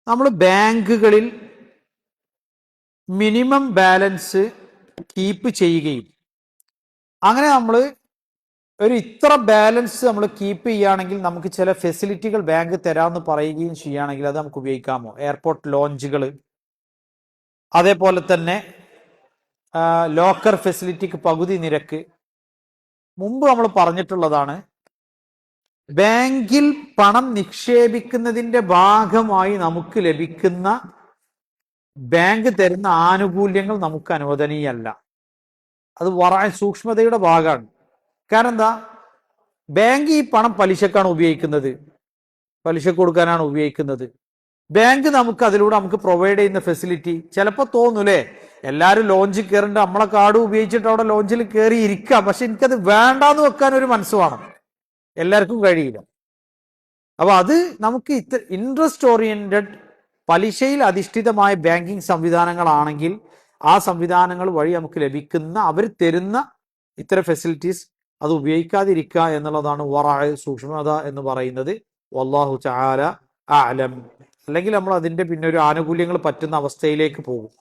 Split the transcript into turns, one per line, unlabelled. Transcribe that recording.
നമ്മൾ ബാങ്കുകളിൽ minimum balance keep ചെയ്യുകയും അങ്ങനെ നമ്മൾ ഒരു ഇത്ര ബാലൻസ് നമ്മൾ കീപ്പ് ചെയ്യുകയാണെങ്കിൽ നമുക്ക് ചില ഫെസിലിറ്റികൾ ബാങ്ക് തരാമെന്ന് പറയുകയും ചെയ്യുകയാണെങ്കിൽ അത് നമുക്ക് ഉപയോഗിക്കാമോ? എയർപോർട്ട് ലോഞ്ചുകൾ, അതേപോലെ തന്നെ ലോക്കർ ഫെസിലിറ്റിക്ക് പകുതി നിരക്ക്. മുമ്പ് നമ്മൾ പറഞ്ഞിട്ടുള്ളതാണ്, ബാങ്കിൽ പണം നിക്ഷേപിക്കുന്നതിന്റെ ഭാഗമായി നമുക്ക് ലഭിക്കുന്ന ബാങ്ക് തരുന്ന ആനുകൂല്യങ്ങൾ നമുക്ക് അനുവദനീയമല്ല. അത് വളരെ സൂക്ഷ്മതയുടെ ഭാഗമാണ്. കാരണം എന്താ, ബാങ്ക് ഈ പണം പലിശക്കാണ് ഉപയോഗിക്കുന്നത്, പലിശ കൊടുക്കാനാണ് ഉപയോഗിക്കുന്നത്. ബാങ്ക് നമുക്ക് അതിലൂടെ നമുക്ക് പ്രൊവൈഡ് ചെയ്യുന്ന ഫെസിലിറ്റി ചിലപ്പോൾ തോന്നൂലേ, എല്ലാവരും ലോഞ്ചിൽ കയറേണ്ട നമ്മളെ കാർഡ് ഉപയോഗിച്ചിട്ട് അവിടെ ലോഞ്ചിൽ കയറി ഇരിക്കാം, പക്ഷെ എനിക്കത് വേണ്ടാന്ന് വെക്കാൻ ഒരു മനസ്സ് വേണം, എല്ലാവർക്കും കഴിയില്ല. അപ്പൊ അത് നമുക്ക് ഇൻട്രസ്റ്റ് ഓറിയന്റഡ് പലിശയിൽ അധിഷ്ഠിതമായ ബാങ്കിങ് സംവിധാനങ്ങളാണെങ്കിൽ ആ സംവിധാനങ്ങൾ വഴി നമുക്ക് ലഭിക്കുന്ന അവർ തരുന്ന ഇത്തരം ഫെസിലിറ്റീസ് അത് ഉപയോഗിക്കാതിരിക്കുക എന്നുള്ളതാണ് വറഅ്, സൂക്ഷ്മത എന്ന് പറയുന്നത്. വല്ലാഹു തആല അഅലം. അല്ലെങ്കിൽ നമ്മൾ അതിന്റെ പിന്നെ ഒരു ആനുകൂല്യങ്ങൾ പറ്റുന്ന അവസ്ഥയിലേക്ക് പോകും.